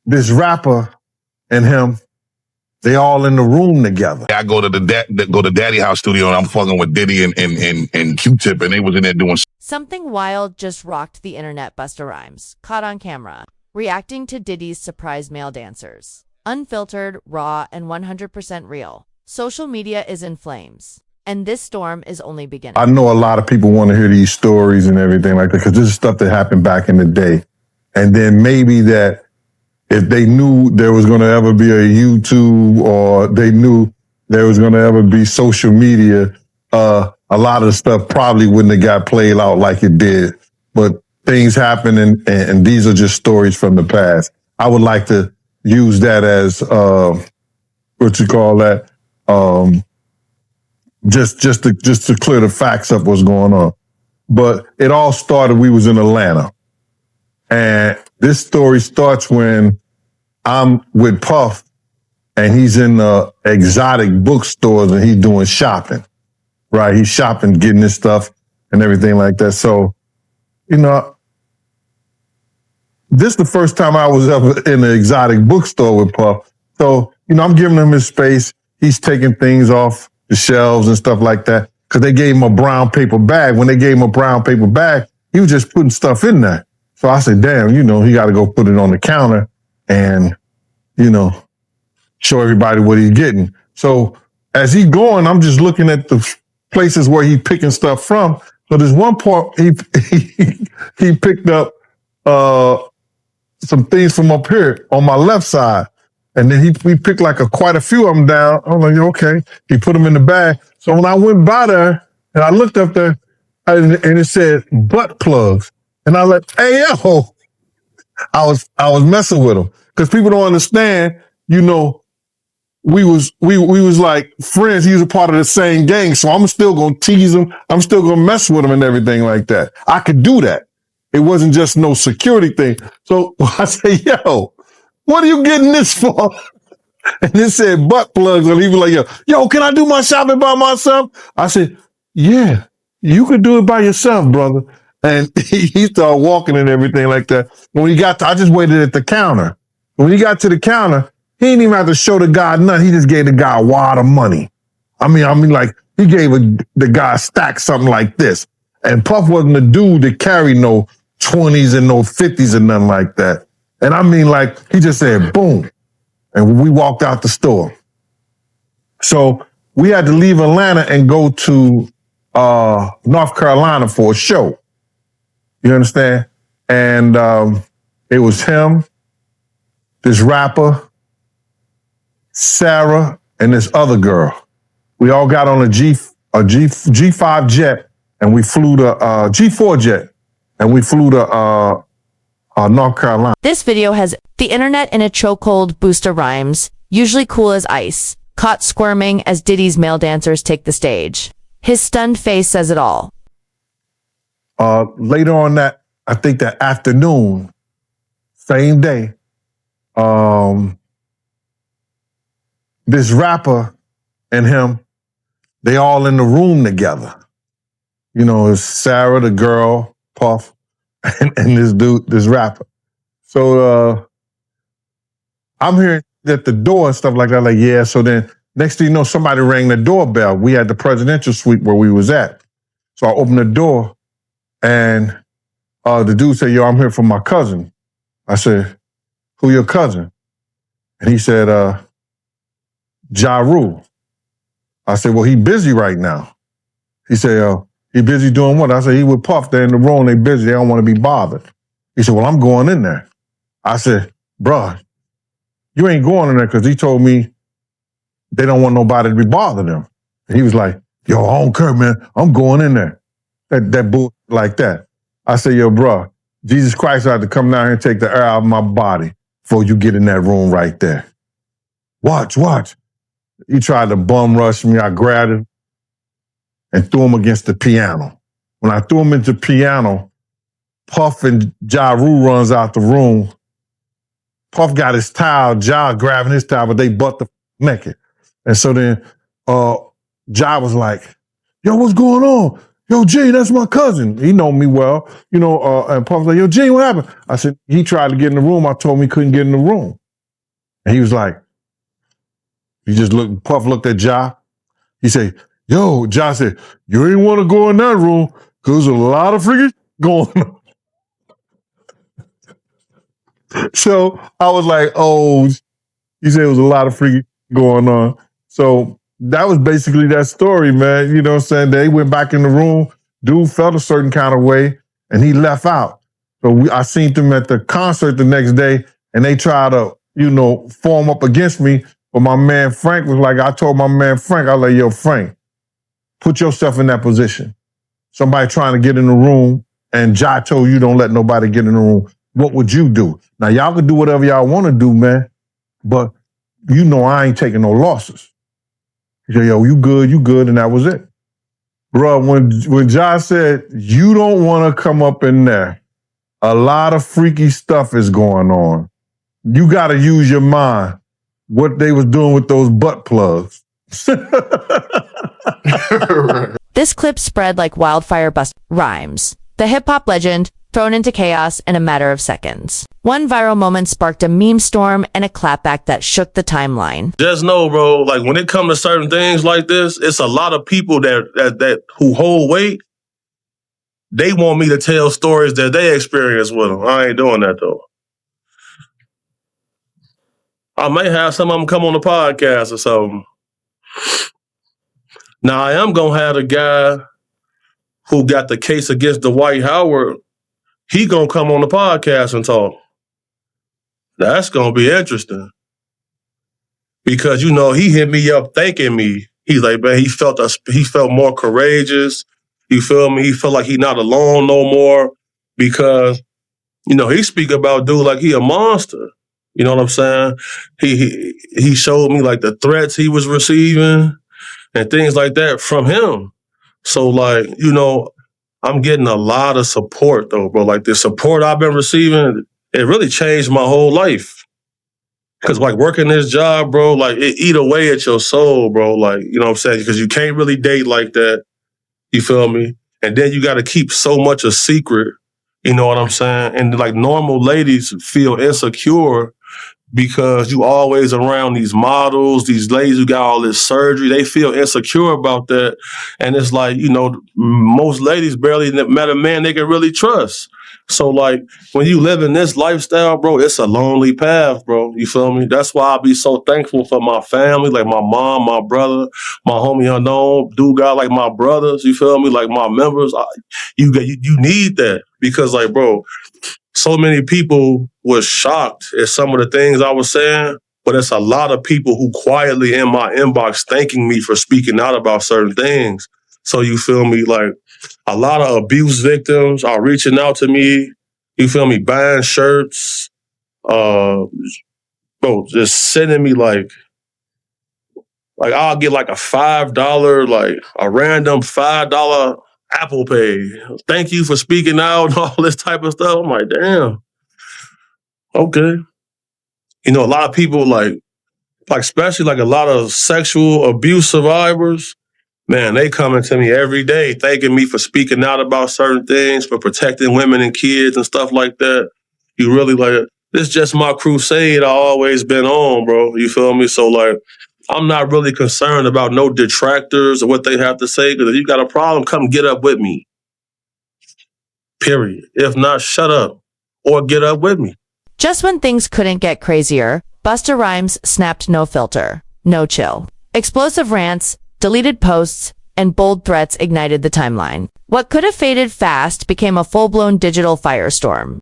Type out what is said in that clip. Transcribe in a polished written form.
this rapper and him, they all in the room together. I go to the Daddy House studio and I'm fucking with Diddy and Q-Tip, and they was in there doing. Something wild just rocked the internet. Busta Rhymes, caught on camera, reacting to Diddy's surprise male dancers. Unfiltered, raw, and 100% real. Social media is in flames, and this storm is only beginning. I know a lot of people want to hear these stories and everything like that because this is stuff that happened back in the day. And then maybe that if they knew there was going to ever be a YouTube or they knew there was going to ever be social media, a lot of the stuff probably wouldn't have got played out like it did. But things happen, and these are just stories from the past. I would like to use that as, what you call that, just to clear the facts up what's going on. But it all started, we was in Atlanta. And this story starts when I'm with Puff and he's in the exotic bookstores and he's doing shopping, right? He's shopping, getting his stuff and everything like that. So, you know, this is the first time I was ever in an exotic bookstore with Puff. So, you know, I'm giving him his space. He's taking things off the shelves and stuff like that because they gave him a brown paper bag. When they gave him a brown paper bag, he was just putting stuff in there. So I said, damn, you know, he got to go put it on the counter and, you know, show everybody what he's getting. So as he's going, I'm just looking at the places where he's picking stuff from. So there's one part he picked up some things from up here on my left side. And then we picked like quite a few of them down. I'm like, okay. He put them in the bag. So when I went by there and I looked up there and it said butt plugs. And I like, hey, yo, I was messing with him because people don't understand, you know, we was like friends. He was a part of the same gang. So I'm still going to tease him. I'm still going to mess with him and everything like that. I could do that. It wasn't just no security thing. So I say, yo, what are you getting this for? And it said butt plugs. And he was like, yo, can I do my shopping by myself? I said, yeah, you could do it by yourself, brother. And he started walking and everything like that. When he got I just waited at the counter. When he got to the counter, he didn't even have to show the guy nothing. He just gave the guy a wad of money. I mean, like he gave the guy a stack, something like this. And Puff wasn't the dude that carried no 20s and no 50s and nothing like that. And I mean, like he just said, boom. And we walked out the store. So we had to leave Atlanta and go to North Carolina for a show. You understand? And it was him, this rapper, Sarah, and this other girl. We all got on a G5 jet, and we flew to G4 jet, and we flew to North Carolina. This video has the internet in a chokehold. Busta Rhymes, usually cool as ice, caught squirming as Diddy's male dancers take the stage. His stunned face says it all. Later on I think that afternoon, same day, this rapper and him, they all in the room together. You know, it's Sarah, the girl, Puff, and this dude, this rapper. So I'm hearing at the door and stuff like that, like, yeah. So then next thing you know, somebody rang the doorbell. We had the presidential suite where we was at. So I opened the door. And the dude said, yo, I'm here for my cousin. I said, who your cousin? And he said, Ja Rule. I said, well, he busy right now. He said, he busy doing what? I said, he with Puff. They're in the room. They busy. They don't want to be bothered. He said, well, I'm going in there. I said, bruh, you ain't going in there because he told me they don't want nobody to be bothering them. And he was like, yo, I don't care, man. I'm going in there. That bull like that. I say, yo, bro, Jesus Christ had to come down here and take the air out of my body before you get in that room right there. Watch. He tried to bum rush me. I grabbed him and threw him against the piano. When I threw him into the piano, Puff and Ja Rule runs out the room. Puff got his towel, Ja grabbing his towel, but they butt the naked. And so then Ja was like, yo, what's going on? Yo, Gene, that's my cousin. He know me well, you know, and Puff was like, yo, Gene, what happened? I said, he tried to get in the room. I told him he couldn't get in the room. And he was like, Puff looked at Ja. He said, yo, Ja said, you ain't want to go in that room because there's a lot of freaking going on. So I was like, oh, he said it was a lot of freaking going on. So that was basically that story, man. You know what I'm saying? They went back in the room. Dude felt a certain kind of way, and he left out. So I seen them at the concert the next day, and they tried to, form up against me. But my man Frank was like, I told my man Frank, I was like, yo, Frank, put yourself in that position. Somebody trying to get in the room, and Ja told you don't let nobody get in the room. What would you do? Now, y'all can do whatever y'all want to do, man, but I ain't taking no losses. He said, yo, you good, and that was it. Bro, when Ja said, you don't want to come up in there, a lot of freaky stuff is going on. You got to use your mind. What they was doing with those butt plugs. This clip spread like wildfire. Busta Rhymes, the hip-hop legend, thrown into chaos in a matter of seconds. One viral moment sparked a meme storm and a clapback that shook the timeline. Just know, bro, like when it comes to certain things like this, it's a lot of people that who hold weight. They want me to tell stories that they experience with them. I ain't doing that, though. I may have some of them come on the podcast or something. Now, I am going to have the guy who got the case against Dwight Howard. He going to come on the podcast and talk. That's going to be interesting. Because, he hit me up thanking me. He's like, man, he felt more courageous. You feel me? He felt like he's not alone no more because, he speak about dude like he a monster. You know what I'm saying? He showed me like the threats he was receiving and things like that from him. So like, I'm getting a lot of support though, bro. Like the support I've been receiving, it really changed my whole life. Cause like working this job, bro, like it eat away at your soul, bro. Like, you know what I'm saying? Because you can't really date like that. You feel me? And then you got to keep so much a secret. You know what I'm saying? And like normal ladies feel insecure because you always around these models, these ladies who got all this surgery. They feel insecure about that. And it's like, most ladies barely met a man they can really trust. So like when you live in this lifestyle, bro, it's a lonely path, bro. You feel me? That's why I be so thankful for my family, like my mom, my brother, my homie Unknown, dude got like my brothers, you feel me? Like my members. You need that because like, bro, so many people was shocked at some of the things I was saying, but it's a lot of people who quietly in my inbox thanking me for speaking out about certain things. So you feel me? Like a lot of abuse victims are reaching out to me. You feel me? Buying shirts, bro, just sending me like I'll get like a $5, like a random $5 Apple Pay. Thank you for speaking out and all this type of stuff. I'm like, damn. Okay. A lot of people like especially like a lot of sexual abuse survivors, man, they coming to me every day thanking me for speaking out about certain things, for protecting women and kids and stuff like that. You really like, this is just my crusade I always been on, bro. You feel me? So like, I'm not really concerned about no detractors or what they have to say, because if you got a problem, come get up with me. Period. If not, shut up or get up with me. Just when things couldn't get crazier, Busta Rhymes snapped no filter, no chill. Explosive rants, deleted posts, and bold threats ignited the timeline. What could have faded fast became a full-blown digital firestorm.